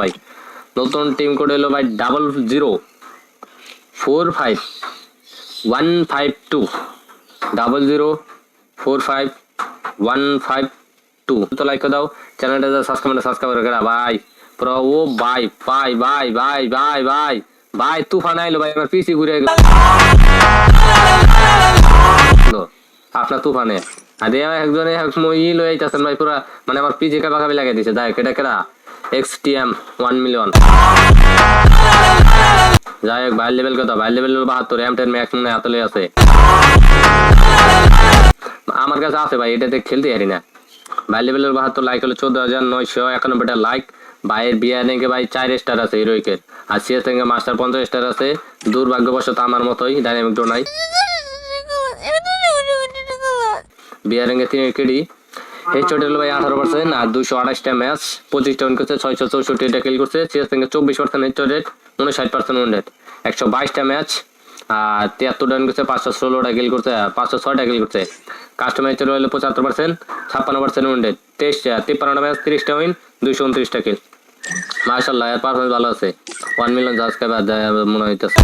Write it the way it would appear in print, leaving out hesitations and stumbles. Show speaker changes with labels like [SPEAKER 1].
[SPEAKER 1] ভাই নতুন team code হলো ভাই 0045152152 00451522 तो लाइक कर दाओ चैनल सब्सक्राइब करा भाई পুরো ও ভাই ভাই ভাই ভাই ভাই ভাই ভাই তুফান আইলো ভাই আমার পিসি ঘুরে গেল আপনার তুফানে আরে একজনে মই লই আইতাছেন ভাই পুরো মানে আমার পিসি কা বাগাবি লাগাই দিয়েছে দাই কেডা কেডা XTM 1 মিলিয়ন যাই এক ভাই লেভেল কত ভাই লেভেল 72 M10 ম্যাক্স মনে আতলে আছে আমার কাছে আছে ভাই এটাতে খেলতে পারি না ভাই লেভেল 72 লাইক হলো 14991 টা লাইক ভাইয়ের বিয়ানে কে ভাই 4 স্টার আছে হিরোইকের আর সিএস এর মাস্টার 50 স্টার আছে দুর্ভাগ্যবশত আমার মতই ডাইনামিক ডো নাই বিয়ারিং এ 3 কেডি হেডশট হলো ভাই 18% আর 228 টা ম্যাচ 25 টা উইন করছে 664 টা কিল করছে সিএস এর 24% হেডশট রেট 59% উইন রেট 122 টা ম্যাচ আর 73 টা উইন করছে 516 টা কিল করছে 506 টা কিল করছে কাস্টমার হেডশট হলো 75% 56% উইন রেট 53 টা ম্যাচ 30 টা উইন 229 টা কিল মাশাআল্লাহ এর পারফরম্যান্স ভালো আছে 1 মিলিয়ন সাবস্ক্রাইবার মনে হইতাছে